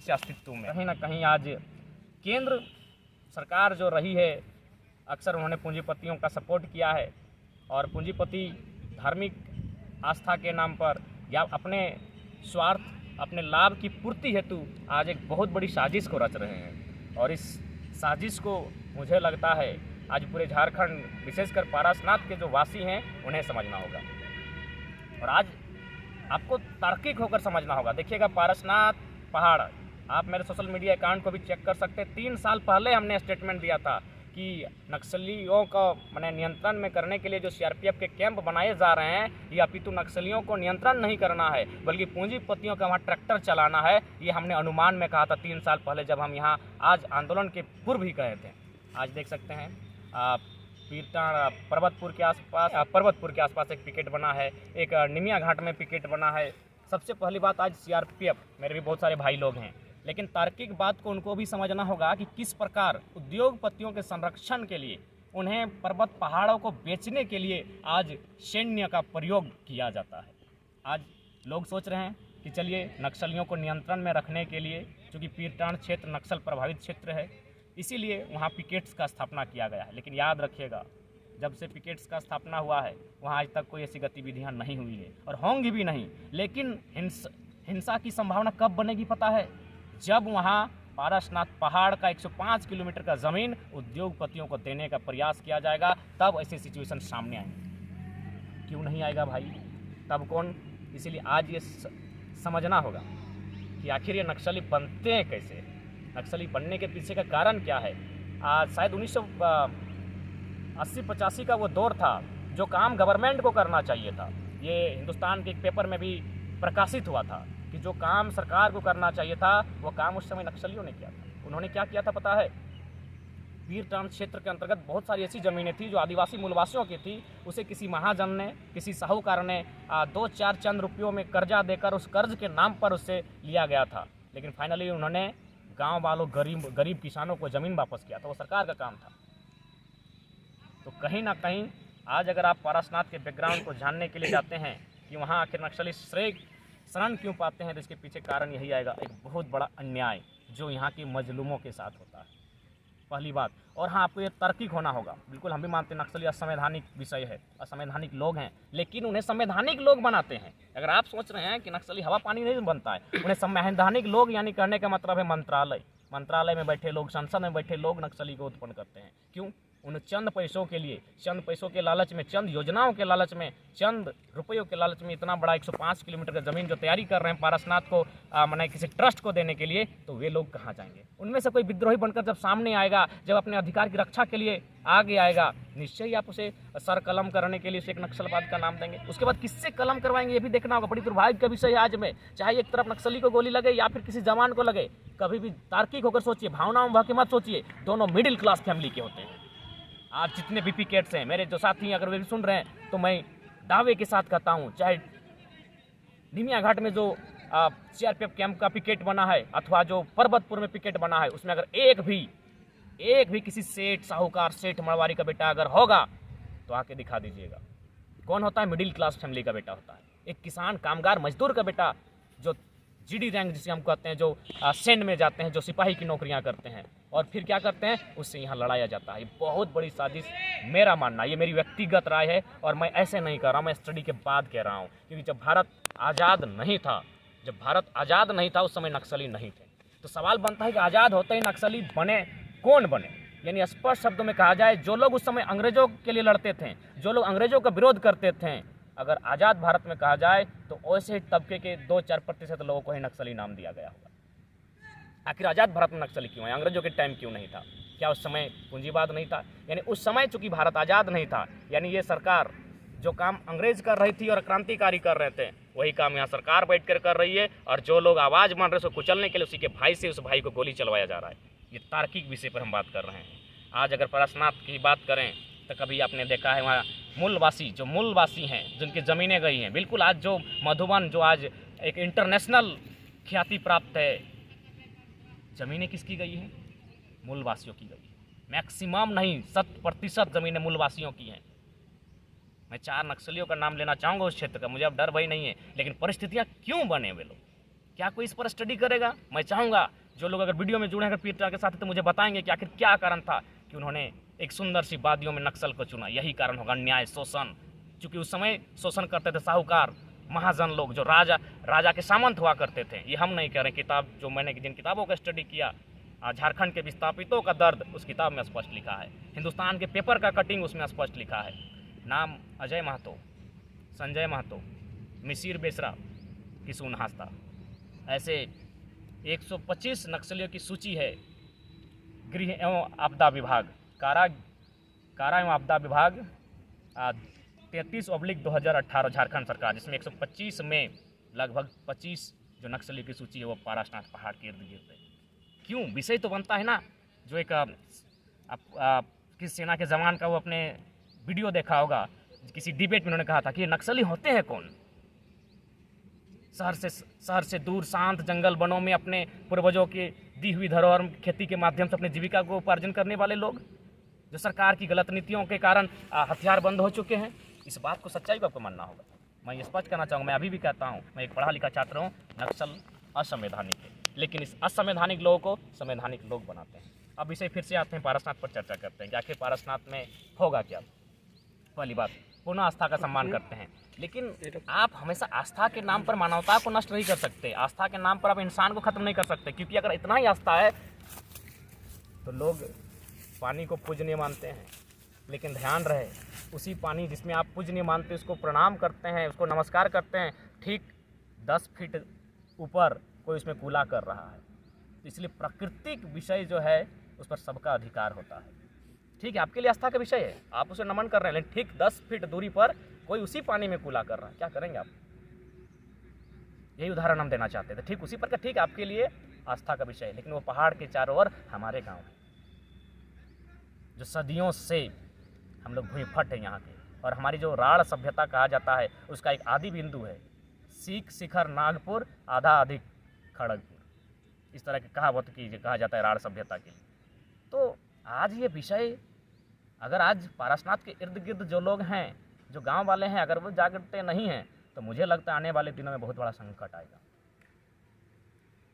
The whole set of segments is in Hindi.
से अस्तित्व में कहीं ना कहीं आज केंद्र सरकार जो रही है, अक्सर उन्होंने पूंजीपतियों का सपोर्ट किया है और पूंजीपति धार्मिक आस्था के नाम पर या अपने स्वार्थ, अपने लाभ की पूर्ति हेतु आज एक बहुत बड़ी साजिश को रच रहे हैं। और इस साजिश को मुझे लगता है आज पूरे झारखंड, विशेषकर पारसनाथ के जो वासी हैं, उन्हें समझना होगा और आज आपको तार्किक होकर समझना होगा। देखिएगा, पारसनाथ पहाड़, आप मेरे सोशल मीडिया अकाउंट को भी चेक कर सकते हैं। 3 साल पहले हमने स्टेटमेंट दिया था कि नक्सलियों को नियंत्रण में करने के लिए जो सीआरपीएफ के कैंप बनाए जा रहे हैं, ये अपितु नक्सलियों को नियंत्रण नहीं करना है बल्कि पूंजीपतियों का वहाँ ट्रैक्टर चलाना है। ये हमने अनुमान में कहा था 3 साल पहले, जब हम यहाँ आज आंदोलन के पूर्व ही कहे थे। आज देख सकते हैं पर्वतपुर के आसपास एक पिकेट बना है, एक निमिया घाट में पिकेट बना है। सबसे पहली बात, आज सीआरपीएफ, मेरे भी बहुत सारे भाई लोग हैं, लेकिन तार्किक बात को उनको भी समझना होगा कि किस प्रकार उद्योगपतियों के संरक्षण के लिए, उन्हें पर्वत पहाड़ों को बेचने के लिए आज सैन्य का प्रयोग किया जाता है। आज लोग सोच रहे हैं कि चलिए नक्सलियों को नियंत्रण में रखने के लिए, चूँकि पीरटांड क्षेत्र नक्सल प्रभावित क्षेत्र है, इसीलिए वहाँ पिकेट्स का स्थापना किया गया है। लेकिन याद रखिएगा, जब से पिकेट्स का स्थापना हुआ है वहाँ आज तक कोई ऐसी गतिविधियाँ नहीं हुई है और होंगी भी नहीं। लेकिन हिंसा की संभावना कब बनेगी पता है? जब वहाँ पारसनाथ पहाड़ का 105 किलोमीटर का ज़मीन उद्योगपतियों को देने का प्रयास किया जाएगा, तब ऐसी सिचुएशन सामने आएंगे। क्यों नहीं आएगा भाई? तब कौन? इसीलिए आज ये समझना होगा कि आखिर ये नक्सली बनते हैं कैसे, नक्सली बनने के पीछे का कारण क्या है। शायद 1980-85 का वो दौर था, जो काम गवर्नमेंट को करना चाहिए था। ये हिंदुस्तान के एक पेपर में भी प्रकाशित हुआ था कि जो काम सरकार को करना चाहिए था, वो काम उस समय नक्सलियों ने किया था। उन्होंने क्या किया था पता है? पीरटांड क्षेत्र के अंतर्गत बहुत सारी ऐसी ज़मीनें थी जो आदिवासी मूलवासियों की थी। उसे किसी महाजन ने, किसी साहूकार ने 2-4 चंद रुपयों में कर्जा देकर उस कर्ज के नाम पर उससे लिया गया था। लेकिन फाइनली उन्होंने गांव वालों, गरीब किसानों को ज़मीन वापस किया था। वो सरकार का काम था। तो कहीं ना कहीं आज अगर आप पारसनाथ के बैकग्राउंड को जानने के लिए जाते हैं कि वहाँ आखिर नक्सली शरण क्यों पाते हैं, तो इसके पीछे कारण यही आएगा, एक बहुत बड़ा अन्याय जो यहाँ के मजलूमों के साथ होता है, पहली बात। और हाँ, आपको ये तार्किक होना होगा। बिल्कुल हम भी मानते हैं नक्सली असंवैधानिक विषय है, असंवैधानिक लोग हैं, लेकिन उन्हें संवैधानिक लोग बनाते हैं। अगर आप सोच रहे हैं कि नक्सली हवा पानी नहीं बनता है, उन्हें संवैधानिक लोग, यानी कहने का मतलब है मंत्रालय में बैठे लोग, संसद में बैठे लोग नक्सली को उत्पन्न करते हैं। क्यों? उन चंद पैसों के लिए, चंद पैसों के लालच में, चंद योजनाओं के लालच में, चंद रुपयों के लालच में इतना बड़ा 105 किलोमीटर का ज़मीन जो तैयारी कर रहे हैं पारसनाथ को किसी ट्रस्ट को देने के लिए, तो वे लोग कहाँ जाएंगे? उनमें से कोई विद्रोही बनकर जब सामने आएगा, जब अपने अधिकार की रक्षा के लिए आगे आएगा, निश्चय ही आप उसे सर कलम करने के लिए उसे एक नक्सलवाद का नाम देंगे। उसके बाद किससे कलम करवाएंगे ये भी देखना होगा। बड़ी दुर्भाग्य का विषय है आज में, चाहे एक तरफ नक्सली को गोली लगे या फिर किसी जवान को लगे, कभी भी तार्किक होकर सोचिए, भावनाओं में बह के मत सोचिए। दोनों मिडिल क्लास फैमिली के होते हैं। आज जितने भी पिकेट्स हैं, मेरे जो साथी हैं, अगर वे भी सुन रहे हैं, तो मैं दावे के साथ कहता हूँ, चाहे निमिया घाट में जो सीआरपीएफ कैंप का पिकेट बना है अथवा जो पर्वतपुर में पिकेट बना है, उसमें अगर एक भी किसी सेठ, साहूकार, सेठ, मरवारी का बेटा अगर होगा तो आके दिखा दीजिएगा। कौन होता है? मिडिल क्लास फैमिली का बेटा होता है। एक किसान, कामगार, मजदूर का बेटा, जो जीडी रैंक जिसे हम कहते हैं, जो सैन्य में जाते हैं, जो सिपाही की नौकरियां करते हैं, और फिर क्या करते हैं, उससे यहाँ लड़ाया जाता है। बहुत बड़ी साजिश, मेरा मानना, ये मेरी व्यक्तिगत राय है और मैं ऐसे नहीं कर रहा, मैं स्टडी के बाद कह रहा हूँ। क्योंकि जब भारत आज़ाद नहीं था, उस समय नक्सली नहीं थे। तो सवाल बनता है कि आज़ाद होते ही नक्सली बने, कौन बने? यानी स्पष्ट शब्दों में कहा जाए, जो लोग उस समय अंग्रेजों के लिए लड़ते थे, जो लोग अंग्रेजों का विरोध करते थे, अगर आज़ाद भारत में कहा जाए तो वैसे तबके के 2-4% लोगों को ही नक्सली नाम दिया गया होगा। आखिर आज़ाद भारत में नक्सली क्यों है? अंग्रेजों के टाइम क्यों नहीं था? क्या उस समय पूंजीवाद नहीं था? यानी उस समय चूंकि भारत आज़ाद नहीं था, यानी ये सरकार जो काम अंग्रेज कर रही थी और क्रांतिकारी कर रहे थे, वही काम यहाँ सरकार बैठकर कर रही है। और जो लोग आवाज़ मान रहे हैं उसको कुचलने के लिए उसी के भाई से उस भाई को गोली चलवाया जा रहा है। ये तार्किक विषय पर हम बात कर रहे हैं। आज अगर पारसनाथ की बात करें तो कभी आपने देखा है वहाँ मूलवासी हैं, जिनकी ज़मीनें गई हैं, बिल्कुल आज जो मधुबन, जो आज एक इंटरनेशनल ख्याति प्राप्त है, ज़मीनें किसकी गई हैं? मूलवासियों की गई। मैक्सिमम नहीं, 100% ज़मीनें मूलवासियों की हैं। मैं 4 नक्सलियों का नाम लेना चाहूँगा उस क्षेत्र का, मुझे अब डर भय नहीं है, लेकिन परिस्थितियाँ क्यों बने वे लोग? क्या कोई इस पर स्टडी करेगा? मैं चाहूँगा जो लोग अगर वीडियो में जुड़े हैं अगर पीटर के साथ तो मुझे बताएंगे कि आखिर क्या कारण था कि उन्होंने एक सुंदर सी वादियों में नक्सल को चुना। यही कारण होगा, अन्याय, शोषण। क्योंकि उस समय शोषण करते थे साहूकार, महाजन लोग, जो राजा के सामंत हुआ करते थे। ये हम नहीं कह रहे, किताब जो मैंने जिन किताबों का स्टडी किया, झारखंड के विस्थापितों का दर्द, उस किताब में स्पष्ट लिखा है। हिंदुस्तान के पेपर का कटिंग, उसमें स्पष्ट लिखा है। नाम अजय महतो, संजय महतो, मिसिर बेसरा, किशुन हास्ता, ऐसे 125 नक्सलियों की सूची है गृह एवं आपदा विभाग, कारा एवं आपदा विभाग 33/2018 झारखंड सरकार, जिसमें 125 में लगभग 25 जो नक्सलियों की सूची है वो पारसनाथ पहाड़ के इर्द गिर्द है। क्यों? विषय तो बनता है ना। जो एक किस सेना के जवान का वो अपने वीडियो देखा होगा, किसी डिबेट में उन्होंने कहा था कि ये नक्सली होते हैं कौन? शहर से दूर शांत जंगल वनों में अपने पूर्वजों की दी हुई धरोहर खेती के माध्यम से अपनी जीविका को उपार्जन करने वाले लोग, जो सरकार की गलत नीतियों के कारण हथियार बंद हो चुके हैं। इस बात को, सच्चाई को आपको मानना होगा। मैं ये स्पष्ट करना चाहूँगा, मैं अभी भी कहता हूँ, मैं एक पढ़ा लिखा छात्र हूँ। नक्सल असंवैधानिक है, लेकिन इस असंवैधानिक लोगों को संवैधानिक लोग बनाते हैं। अब इसे फिर से आते हैं, पारसनाथ पर चर्चा करते हैं कि आखिर पारसनाथ में होगा क्या। पहली बात, पुनः आस्था का सम्मान करते हैं, लेकिन आप हमेशा आस्था के नाम पर मानवता को नष्ट नहीं कर सकते। आस्था के नाम पर आप इंसान को खत्म नहीं कर सकते, क्योंकि अगर इतना ही आस्था है तो लोग पानी को पूजनीय मानते हैं, लेकिन ध्यान रहे, उसी पानी जिसमें आप पूजनीय मानते हैं उसको प्रणाम करते हैं, उसको नमस्कार करते हैं, ठीक 10 फीट ऊपर कोई उसमें कूला कर रहा है। तो इसलिए प्राकृतिक विषय जो है उस पर सबका अधिकार होता है। ठीक है, आपके लिए आस्था का विषय है, आप उसे नमन कर रहे हैं, लेकिन ठीक 10 फीट दूरी पर कोई उसी पानी में कूला कर रहा है, क्या करेंगे आप? यही उदाहरण हम देना चाहते थे। ठीक उसी पर का, ठीक आपके लिए आस्था का विषय है, लेकिन वो पहाड़ के चारों ओर हमारे गाँव है, जो सदियों से हम लोग भूमिफट है यहाँ के। और हमारी जो राढ़ सभ्यता कहा जाता है उसका एक आदि बिंदु है सीख शिखर नागपुर, आधा अधिक खड़गपुर, इस तरह की कहावत की कहा जाता है राढ़ सभ्यता के लिए। तो आज ये विषय, अगर आज पारसनाथ के इर्द गिर्द जो लोग हैं, जो गांव वाले हैं, अगर वो जागते नहीं हैं तो मुझे लगता है आने वाले दिनों में बहुत बड़ा संकट आएगा।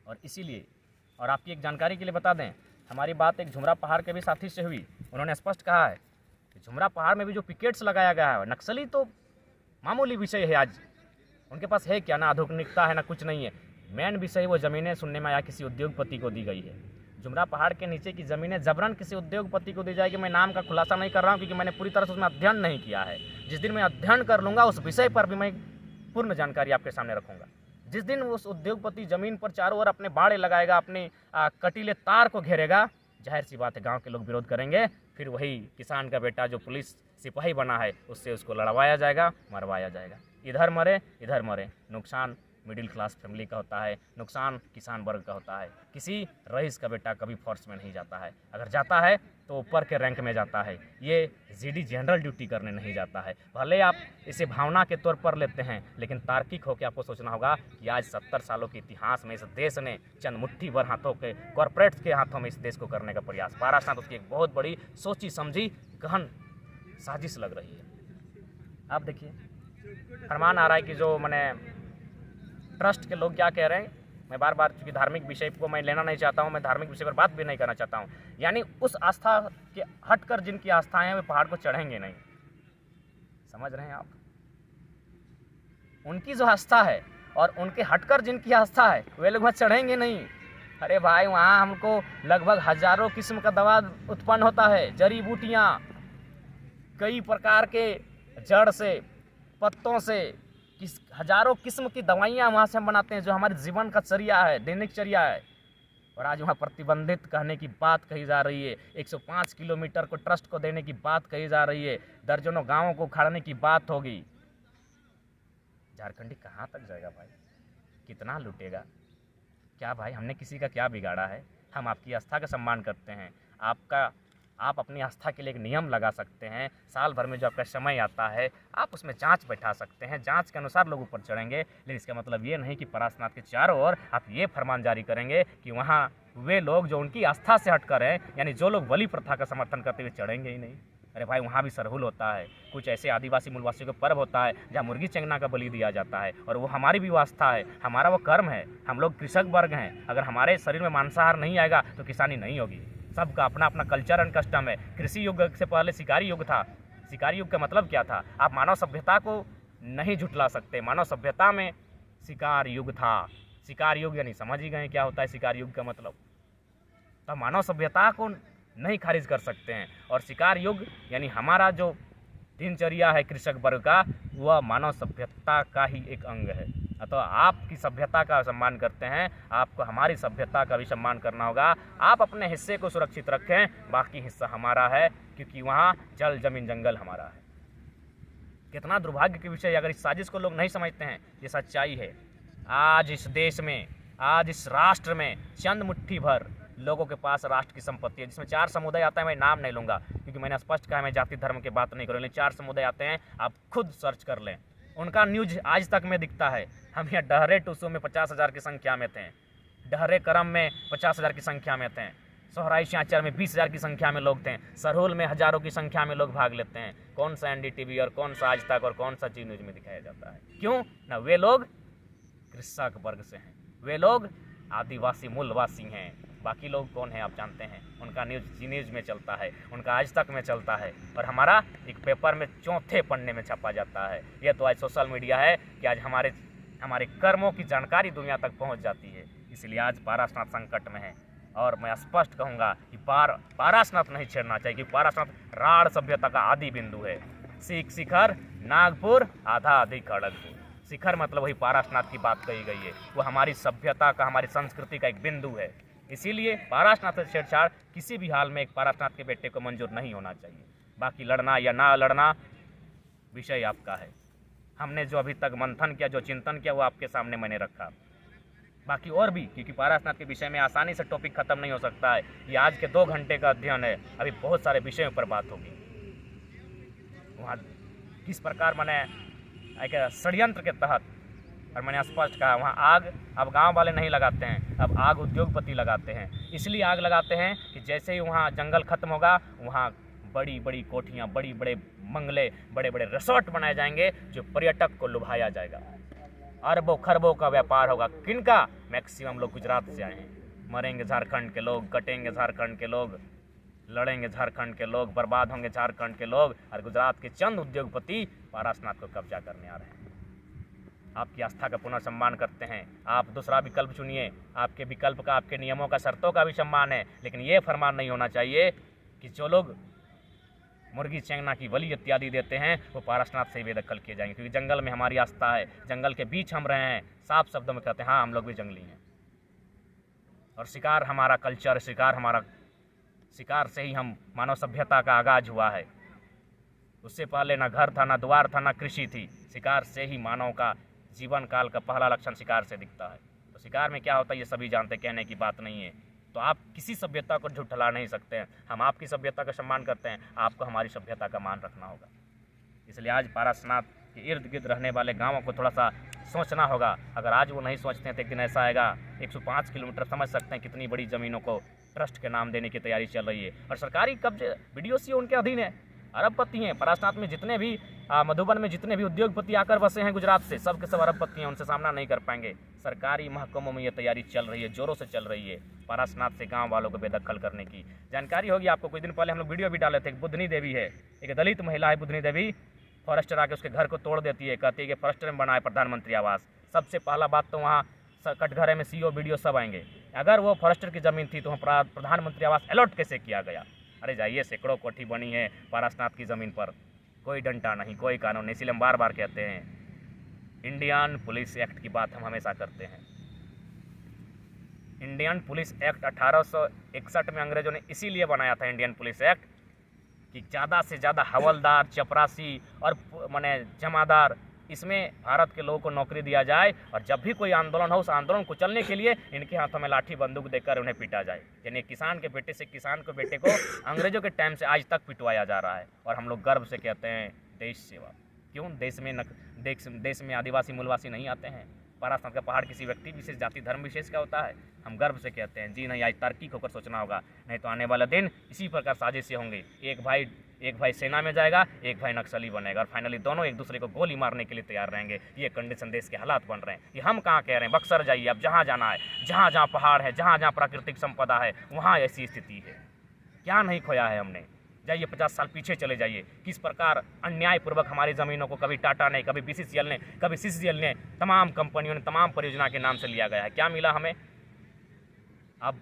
और इसीलिए, और आपकी एक जानकारी के लिए बता दें, हमारी बात एक झुमरा पहाड़ के भी साथी से हुई। उन्होंने स्पष्ट कहा है कि झुमरा पहाड़ में भी जो पिकेट्स लगाया गया है, नक्सली तो मामूली विषय है। आज उनके पास है क्या? ना आधुनिकता है, ना कुछ नहीं है। मेन विषय वो ज़मीनें सुनने में आया किसी उद्योगपति को दी गई है। झुमरा पहाड़ के नीचे की ज़मीनें जबरन किसी उद्योगपति को दी जाएगी। मैं नाम का खुलासा नहीं कर रहा हूँ, क्योंकि मैंने पूरी तरह से उसमें अध्ययन नहीं किया है। जिस दिन मैं अध्ययन कर लूँगा उस विषय पर भी मैं पूर्ण जानकारी आपके सामने रखूँगा। जिस दिन उस उद्योगपति ज़मीन पर चारों ओर अपने बाड़े लगाएगा, अपने कटीले तार को घेरेगा, जाहिर सी बात है गांव के लोग विरोध करेंगे। फिर वही किसान का बेटा जो पुलिस सिपाही बना है उससे उसको लड़वाया जाएगा, मरवाया जाएगा। इधर मरे इधर मरे। नुकसान मिडिल क्लास फैमिली का होता है, नुकसान किसान वर्ग का होता है। किसी रईस का बेटा कभी फोर्स में नहीं जाता है, अगर जाता है तो ऊपर के रैंक में जाता है। ये जीडी जनरल ड्यूटी करने नहीं जाता है। भले आप इसे भावना के तौर पर लेते हैं, लेकिन तार्किक होकर आपको सोचना होगा कि आज 70 सालों के इतिहास में इस देश ने चंद मुट्ठी भर हाथों के कॉरपोरेट्स के हाथों में इस देश को करने का प्रयास, पारसनाथ उसकी एक बहुत बड़ी सोची समझी गहन साजिश लग रही है। आप देखिए, फरमान आ रहा है कि जो मैंने ट्रस्ट के लोग क्या कह रहे हैं। मैं बार बार, चूँकि धार्मिक विषय को मैं लेना नहीं चाहता हूँ, मैं धार्मिक विषय पर बात भी नहीं करना चाहता हूँ। यानी उस आस्था के हटकर जिनकी आस्थाएं हैं वे पहाड़ को चढ़ेंगे नहीं। समझ रहे हैं आप? उनकी जो आस्था है और उनके हटकर जिनकी आस्था है वे लोग वहाँ चढ़ेंगे नहीं। अरे भाई, वहाँ हमको लगभग हजारों किस्म का दवा उत्पन्न होता है, जड़ी बूटियाँ, कई प्रकार के जड़ से, पत्तों से, हजारों किस्म की दवाइयाँ वहाँ से हम बनाते हैं, जो हमारे जीवन का चर्या है, दैनिक चर्या है। और आज वहाँ प्रतिबंधित कहने की बात कही जा रही है, 105 किलोमीटर को ट्रस्ट को देने की बात कही जा रही है, दर्जनों गांवों को उखाड़ने की बात होगी। झारखंडी कहाँ तक जाएगा भाई? कितना लूटेगा? क्या भाई, हमने किसी का क्या बिगाड़ा है? हम आपकी आस्था का सम्मान करते हैं। आप अपनी आस्था के लिए एक नियम लगा सकते हैं। साल भर में जो आपका समय आता है आप उसमें जांच बैठा सकते हैं, जांच के अनुसार लोग ऊपर चढ़ेंगे। लेकिन इसका मतलब ये नहीं कि पारसनाथ के चारों ओर आप ये फरमान जारी करेंगे कि वहाँ वे लोग जो उनकी आस्था से हटकर हैं, यानी जो लोग बलि प्रथा का समर्थन करते हुए, चढ़ेंगे ही नहीं। अरे भाई वहाँ भी सरहुल होता है, कुछ ऐसे आदिवासी मूलवासियों का पर्व होता है जहाँ मुर्गी चंगना का बलि दिया जाता है, और वो हमारी भी व्यवस्था है, हमारा वो कर्म है। हम लोग कृषक वर्ग हैं, अगर हमारे शरीर में मांसाहार नहीं आएगा तो किसानी नहीं होगी। सबका अपना अपना कल्चर एंड कस्टम है। कृषि युग से पहले शिकारी युग था। शिकारी युग का मतलब क्या था? आप मानव सभ्यता को नहीं झुठला सकते। मानव सभ्यता में शिकार युग था। शिकार युग यानी समझ ही गए क्या होता है शिकार युग का मतलब। तो मानव सभ्यता को नहीं खारिज कर सकते हैं, और शिकार युग यानी हमारा जो दिनचर्या है कृषक वर्ग का, वह मानव सभ्यता का ही एक अंग है। तो आपकी सभ्यता का सम्मान करते हैं, आपको हमारी सभ्यता का भी सम्मान करना होगा। आप अपने हिस्से को सुरक्षित रखें, बाकी हिस्सा हमारा है, क्योंकि वहाँ जल जमीन जंगल हमारा है। कितना दुर्भाग्य की विषय, अगर इस साजिश को लोग नहीं समझते हैं, ये सच्चाई है। आज इस देश में, आज इस राष्ट्र में चंद मुट्ठी भर लोगों के पास राष्ट्र की संपत्ति है, जिसमें 4 समुदाय आता है। मैं नाम नहीं लूँगा क्योंकि मैंने स्पष्ट कहा मैं जाति धर्म की बात नहीं करूँ, लेकिन 4 समुदाय आते हैं, आप खुद सर्च कर लें। उनका न्यूज आज तक में दिखता है। हम यहाँ डहरे टूसू में 50,000 की संख्या में थे, डहरे करम में 50,000 की संख्या में थे, सोहराई चांचर में 20,000 की संख्या में लोग थे, सरहुल में हज़ारों की संख्या में लोग भाग लेते हैं। कौन सा NDTV और कौन सा आज तक और कौन सा जी न्यूज़ में दिखाया जाता है? क्यों ना? वे लोग कृषक वर्ग से हैं, वे लोग आदिवासी मूलवासी हैं। बाकी लोग कौन हैं आप जानते हैं? उनका न्यूज़ जी न्यूज़ में चलता है, उनका आज तक में चलता है, और हमारा एक पेपर में 4थे पन्ने में छपा जाता है। यह तो आज सोशल मीडिया है कि आज हमारे कर्मों की जानकारी दुनिया तक पहुंच जाती है। इसलिए आज पाराशनाथ संकट में है, और मैं स्पष्ट कहूँगा कि पाराशनाथ नहीं छेड़ना चाहिए, क्योंकि पाराशनाथ राढ़ सभ्यता का आदि बिंदु है। शिखर नागपुर आधा आधी खड़गपुर। शिखर मतलब वही पाराशनाथ की बात कही गई है, वो हमारी सभ्यता का, हमारी संस्कृति का एक बिंदु है। इसीलिए पाराशनाथ से छेड़छाड़ किसी भी हाल में एक पाराशनाथ के बेटे को मंजूर नहीं होना चाहिए। बाकी लड़ना या ना लड़ना विषय आपका है। हमने जो अभी तक मंथन किया, जो चिंतन किया, वो आपके सामने मैंने रखा। बाकी और भी, क्योंकि पाराशनाथ के विषय में आसानी से टॉपिक खत्म नहीं हो सकता है। ये आज के 2 घंटे का अध्ययन है, अभी बहुत सारे विषयों पर बात होगी। वहाँ किस प्रकार मैंने एक षड्यंत्र के तहत, और मैंने स्पष्ट कहा, वहाँ आग अब गांव वाले नहीं लगाते हैं, अब आग उद्योगपति लगाते हैं। इसलिए आग लगाते हैं कि जैसे ही वहाँ जंगल खत्म होगा, वहाँ बड़ी बड़ी कोठियाँ, बड़ी बड़े बंगले, बड़े बड़े रिसोर्ट बनाए जाएंगे, जो पर्यटक को लुभाया जाएगा। अरबों खरबों का व्यापार होगा। किनका? मैक्सिमम लोग गुजरात से आए हैं। मरेंगे झारखंड के लोग, कटेंगे झारखंड के लोग, लड़ेंगे झारखंड के लोग, बर्बाद होंगे झारखंड के लोग, और गुजरात के चंद उद्योगपति पाराशनाथ को कब्जा करने आ रहे हैं। आपकी आस्था का पुनः सम्मान करते हैं। आप दूसरा विकल्प चुनिए, आपके विकल्प का, आपके नियमों का, शर्तों का भी सम्मान है, लेकिन ये फरमान नहीं होना चाहिए कि जो लोग मुर्गी चेंगना की बलि इत्यादि देते हैं वो पाराशनाथ से बेदखल किए जाएंगे, क्योंकि जंगल में हमारी आस्था है, जंगल के बीच हम रहे हैं। साफ शब्दों में कहते हैं, हाँ हम लोग भी जंगली हैं, और शिकार हमारा कल्चर, शिकार से ही हम मानव सभ्यता का आगाज हुआ है। उससे पहले ना घर था, ना द्वार था, ना कृषि थी। शिकार से ही मानव का जीवन काल का पहला लक्षण शिकार से दिखता है। तो शिकार में क्या होता है ये सभी जानते, कहने की बात नहीं है। तो आप किसी सभ्यता को झुठला नहीं सकते हैं। हम आपकी सभ्यता का सम्मान करते हैं, आपको हमारी सभ्यता का मान रखना होगा। इसलिए आज पाराशनाथ के इर्द गिर्द रहने वाले गाँवों को थोड़ा सा सोचना होगा। अगर आज वो नहीं सोचते हैं तो एक दिन ऐसा आएगा, 105 किलोमीटर, समझ सकते हैं कितनी बड़ी ज़मीनों को ट्रस्ट के नाम देने की तैयारी चल रही है, और सरकारी कब्जे BDOC उनके अधीन है। अरबपति हैं पाराशनाथ में। जितने भी मधुबन में जितने भी उद्योगपति आकर बसे हैं गुजरात से, सब के सब अरबपति हैं, उनसे सामना नहीं कर पाएंगे। सरकारी महकमों में ये तैयारी चल रही है, जोरों से चल रही है, पाराशनाथ से गांव वालों को बेदखल करने की। जानकारी होगी आपको, कुछ दिन पहले हम लोग वीडियो भी डाले थे। एक बुधनी देवी है, एक दलित महिला है बुधनी देवी, फॉरेस्टर आके उसके घर को तोड़ देती है, कहती है कि फॉरेस्टर में बनाए प्रधानमंत्री आवास। सबसे पहला बात तो वहाँ कटघरे में CO BDO सब आएंगे। अगर वो फॉरेस्टर की ज़मीन थी तो वहाँ प्रधानमंत्री आवास अलॉट कैसे किया गया? अरे जाइए, सैकड़ों कोठी बनी है पाराशनाथ की ज़मीन पर, कोई डंडा नहीं, कोई कानून नहीं। इसलिए हम बार बार कहते हैं, इंडियन पुलिस एक्ट की बात हम हमेशा करते हैं। इंडियन पुलिस एक्ट 1861 में अंग्रेजों ने इसीलिए बनाया था इंडियन पुलिस एक्ट, कि ज़्यादा से ज़्यादा हवलदार, चपरासी और माने जमादार, इसमें भारत के लोगों को नौकरी दिया जाए, और जब भी कोई आंदोलन हो, उस आंदोलन को चलने के लिए इनके हाथों में लाठी बंदूक देकर उन्हें पीटा जाए। यानी किसान के बेटे से किसान के बेटे को अंग्रेजों के टाइम से आज तक पिटवाया जा रहा है, और हम लोग गर्व से कहते हैं देश सेवा। क्यों? देश में आदिवासी मूलवासी नहीं आते हैं, पारास्नाथ का पहाड़ किसी व्यक्ति विशेष, जाति धर्म विशेष का होता है? हम गर्व से कहते हैं जी नहीं, आज तार्किक होकर सोचना होगा, नहीं तो आने वाला दिन इसी प्रकार साजिशें होंगी। एक भाई सेना में जाएगा, एक भाई नक्सली बनेगा, और फाइनली दोनों एक दूसरे को गोली मारने के लिए तैयार रहेंगे। ये कंडीशन देश के हालात बन रहे हैं। ये हम कहाँ कह रहे हैं, बक्सर जाइए, अब जहाँ जाना है, जहाँ जहाँ पहाड़ है, जहाँ जहाँ प्राकृतिक संपदा है, वहाँ ऐसी स्थिति है। क्या नहीं खोया है हमने? जाइए 50 साल पीछे चले जाइए, किस प्रकार अन्यायपूर्वक हमारी ज़मीनों को कभी टाटा ने, कभी BCCL ने, कभी CCL ने, तमाम कंपनियों ने, तमाम परियोजना के नाम से लिया गया है। क्या मिला हमें? अब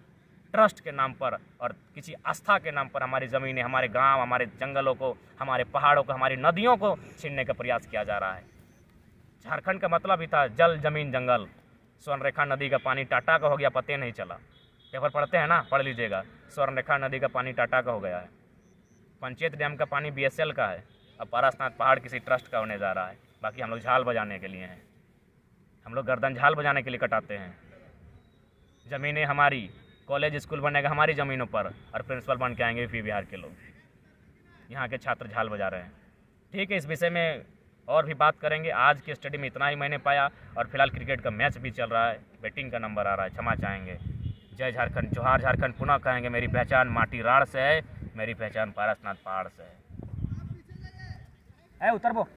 ट्रस्ट के नाम पर और किसी आस्था के नाम पर हमारी ज़मीनें, हमारे गांव, हमारे जंगलों को, हमारे पहाड़ों को, हमारी नदियों को छीनने का प्रयास किया जा रहा है। झारखंड का मतलब ही था जल, जमीन, जंगल। स्वर्णरेखा नदी का पानी टाटा का हो गया, पता नहीं चला। पेपर पढ़ते हैं ना, पढ़ लीजिएगा। स्वर्णरेखा नदी का पानी टाटा का हो गया है। पंचेत डैम का पानी BSL का है। अब पारास्नाथ पहाड़ किसी ट्रस्ट का होने जा रहा है। बाकी हम लोग झाल बजाने के लिए हैं, हम लोग गर्दन झाल बजाने के लिए कटाते हैं। ज़मीनें हमारी, कॉलेज स्कूल बनेगा हमारी ज़मीनों पर, और प्रिंसिपल बन के आएंगे यूपी बिहार के लोग। यहाँ के छात्र झाल बजा रहे हैं। ठीक है, इस विषय में और भी बात करेंगे। आज की स्टडी में इतना ही मैंने पाया, और फिलहाल क्रिकेट का मैच भी चल रहा है, बैटिंग का नंबर आ रहा है, क्षमा चाहेंगे। जय झारखंड, जोहार झारखंड। पुनः कहेंगे, मेरी पहचान माटी राड़ से है, मेरी पहचान पारास्नाथ पहाड़ से है। उतर वो।